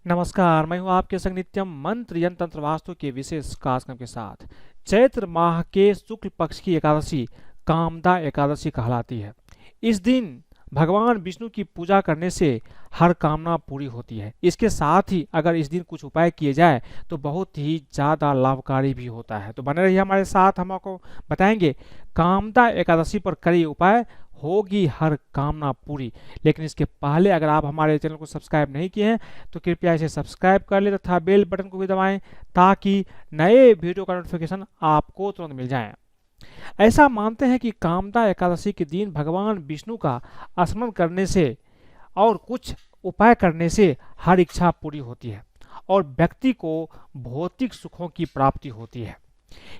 नमस्कार, मैं हूं आपके संग नित्यम मंत्र यंत्र तंत्र वास्तु के विशेष कार्यक्रम के साथ। चैत्र माह के शुक्ल पक्ष की एकादशी कामदा एकादशी कहलाती है। इस दिन भगवान विष्णु की पूजा करने से हर कामना पूरी होती है। इसके साथ ही अगर इस दिन कुछ उपाय किए जाए तो बहुत ही ज़्यादा लाभकारी भी होता है। तो बने रहिए हमारे साथ, हम आपको बताएंगे कामदा एकादशी पर कई उपाय, होगी हर कामना पूरी। लेकिन इसके पहले अगर आप हमारे चैनल को सब्सक्राइब नहीं किए हैं तो कृपया इसे सब्सक्राइब कर ले तथा बेल बटन को भी दबाएं ताकि नए वीडियो का नोटिफिकेशन आपको तुरंत मिल जाए। ऐसा मानते हैं कि कामदा एकादशी के दिन भगवान विष्णु का स्मरण करने से और कुछ उपाय करने से हर इच्छा पूरी होती है और व्यक्ति को भौतिक सुखों की प्राप्ति होती है।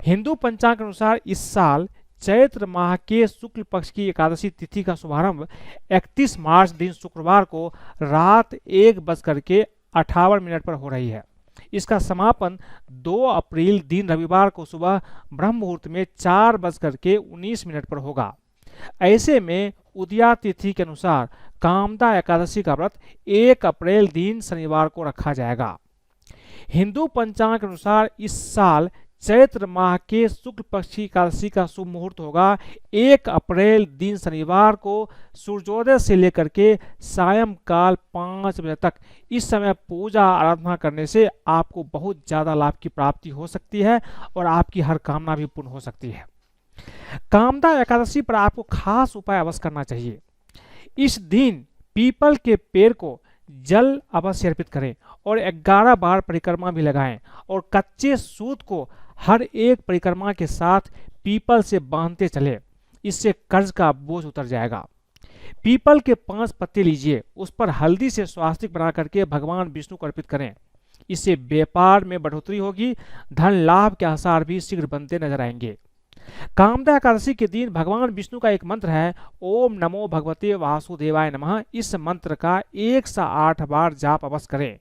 हिंदू पंचांग के अनुसार इस साल चैत्र माह के शुक्ल पक्ष की एकादशी तिथि का शुभारंभ 31 मार्च दिन शुक्रवार को रात 1:58 पर हो रही है। इसका समापन 2 अप्रैल दिन रविवार को सुबह ब्रह्म मुहूर्त में 4:19 पर होगा। ऐसे में उदया तिथि के अनुसार कामदा एकादशी का व्रत 1 अप्रैल दिन शनिवार को रखा जाएगा। हिंदू पंचांग के अनुसार इस साल चैत्र माह के शुक्ल पक्ष की एकादशी का शुभ मुहूर्त होगा 1 अप्रैल दिन शनिवार को सूर्योदय से लेकर के सायंकाल 5 बजे तक। इस समय पूजा आराधना करने से आपको बहुत ज़्यादा लाभ की प्राप्ति हो सकती है और आपकी हर कामना भी पूर्ण हो सकती है। कामदा एकादशी पर आपको खास उपाय अवश्य करना चाहिए। इस दिन पीपल के पेड़ को जल अवश्य अर्पित करें और 11 बार परिक्रमा भी लगाएं और कच्चे सूत को हर एक परिक्रमा के साथ पीपल से बांधते चले। इससे कर्ज का बोझ उतर जाएगा। पीपल के 5 पत्ते लीजिए, उस पर हल्दी से स्वास्तिक बना करके भगवान विष्णु को अर्पित करें। इससे व्यापार में बढ़ोतरी होगी, धन लाभ के आसार भी शीघ्र बनते नजर आएंगे। कामदा एकादशी के दिन भगवान विष्णु का एक मंत्र है, ओम नमो भगवते वासुदेवाय नमः। इस मंत्र का 108 बार जाप अवश्य करें।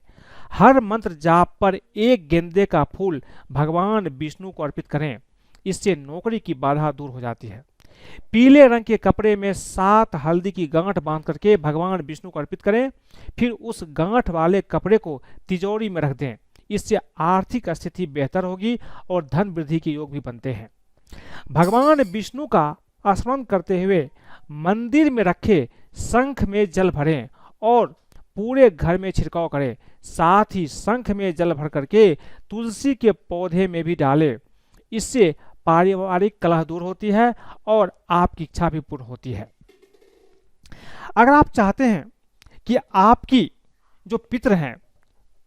हर मंत्र जाप पर एक गेंदे का फूल भगवान विष्णु को अर्पित करें। इससे नौकरी की बाधा दूर हो जाती है। पीले रंग के कपड़े में 7 हल्दी की गांठ बांध करके भगवान विष्णु को अर्पित करें। फिर उस गांठ वाले कपड़े को तिजोरी में रख दें। इससे आर्थिक स्थिति बेहतर होगी और धन वृद्धि के योग भी बनते हैं। भगवान विष्णु का स्मरण करते हुए मंदिर में रखे शंख में जल भरें और पूरे घर में छिड़काव करें। साथ ही शंख में जल भर करके तुलसी के पौधे में भी डालें। इससे पारिवारिक कलह दूर होती है और आपकी इच्छा भी पूर्ण होती है। अगर आप चाहते हैं कि आपकी जो पितृ हैं,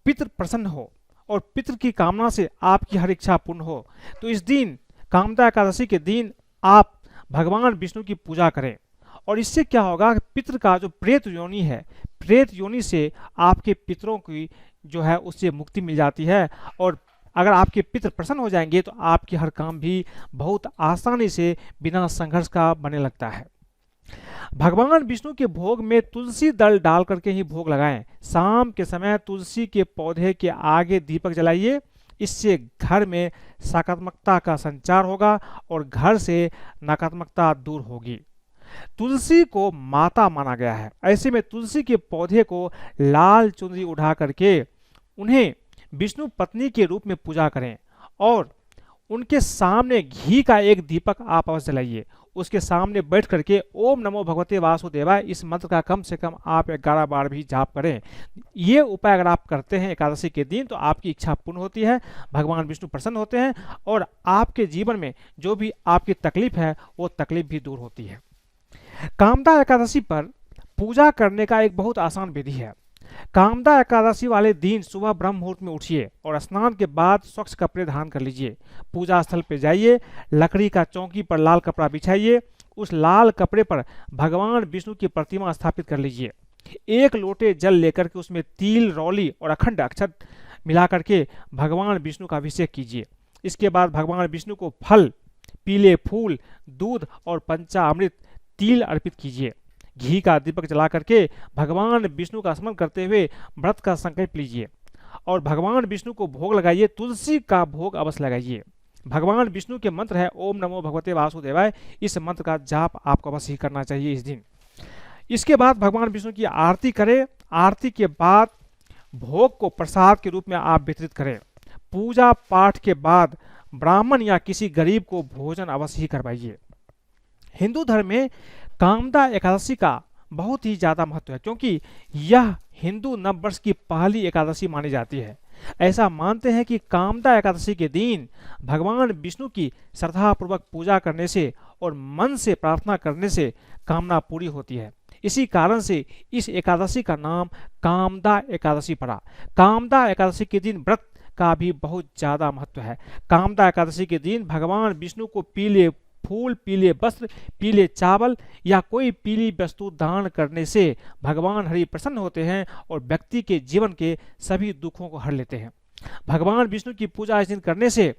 पितृ प्रसन्न हो और पितृ की कामना से आपकी हर इच्छा पूर्ण हो, तो इस दिन कामदा एकादशी के दिन आप भगवान विष्णु की पूजा करें। और इससे क्या होगा, पितृ का जो प्रेत योनि है, प्रेत योनि से आपके पितरों की जो है उससे मुक्ति मिल जाती है। और अगर आपके पितृ प्रसन्न हो जाएंगे तो आपकी हर काम भी बहुत आसानी से बिना संघर्ष का बनने लगता है। भगवान विष्णु के भोग में तुलसी दल डाल करके ही भोग लगाएं। शाम के समय तुलसी के पौधे के आगे दीपक जलाइए। इससे घर में सकारात्मकता का संचार होगा और घर से नकारात्मकता दूर होगी। तुलसी को माता माना गया है। ऐसे में तुलसी के पौधे को लाल चुनरी उठा करके उन्हें विष्णु पत्नी के रूप में पूजा करें और उनके सामने घी का एक दीपक आप अवश्य जलाइए। उसके सामने बैठ करके ओम नमो भगवते वासुदेवाय इस मंत्र का कम से कम आप 11 बार भी जाप करें। ये उपाय अगर आप करते हैं एकादशी के दिन तो आपकी इच्छा पूर्ण होती है, भगवान विष्णु प्रसन्न होते हैं और आपके जीवन में जो भी आपकी तकलीफ है वो तकलीफ भी दूर होती है। कामदा एकादशी पर पूजा करने का एक बहुत आसान विधि है। कामदा एकादशी वाले दिन सुबह ब्रह्म मुहूर्त में उठिए और स्नान के बाद स्वच्छ कपड़े धारण कर लीजिए। पूजा स्थल पर जाइए, लकड़ी का चौकी पर लाल कपड़ा बिछाइए। उस लाल कपड़े पर भगवान विष्णु की प्रतिमा स्थापित कर लीजिए। 1 लोटे जल लेकर के उसमें तिल, रौली और अखंड अक्षत मिला करके भगवान विष्णु का अभिषेक कीजिए। इसके बाद भगवान विष्णु को फल, पीले फूल, दूध और पंचामृत तिल अर्पित कीजिए। घी का दीपक जला करके भगवान विष्णु का स्मरण करते हुए व्रत का संकल्प लीजिए और भगवान विष्णु को भोग लगाइए। तुलसी का भोग अवश्य लगाइए। भगवान विष्णु के मंत्र है ओम नमो भगवते वासुदेवाय। इस मंत्र का जाप आपको अवश्य ही करना चाहिए इस दिन। इसके बाद भगवान विष्णु की आरती करें। आरती के बाद भोग को प्रसाद के रूप में आप वितरित करें। पूजा पाठ के बाद ब्राह्मण या किसी गरीब को भोजन अवश्य ही करवाइए। हिंदू धर्म में कामदा एकादशी का बहुत ही ज़्यादा महत्व है, क्योंकि यह हिंदू नववर्ष की पहली एकादशी मानी जाती है। ऐसा मानते हैं कि कामदा एकादशी के दिन भगवान विष्णु की श्रद्धापूर्वक पूजा करने से और मन से प्रार्थना करने से कामना पूरी होती है। इसी कारण से इस एकादशी का नाम कामदा एकादशी पड़ा। कामदा एकादशी के दिन व्रत का भी बहुत ज़्यादा महत्व है। कामदा एकादशी के दिन भगवान विष्णु को पीले फूल, पीले वस्त्र, पीले चावल या कोई पीली वस्तु दान करने से भगवान हरि प्रसन्न होते हैं और व्यक्ति के जीवन के सभी दुखों को हर लेते हैं। भगवान विष्णु की पूजा इस दिन करने से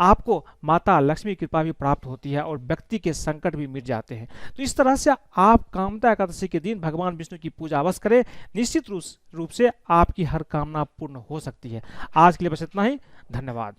आपको माता लक्ष्मी की कृपा भी प्राप्त होती है और व्यक्ति के संकट भी मिट जाते हैं। तो इस तरह से आप कामदा एकादशी के दिन भगवान विष्णु की पूजा अवश्य करें। निश्चित रूप से आपकी हर कामना पूर्ण हो सकती है। आज के लिए बस इतना ही। धन्यवाद।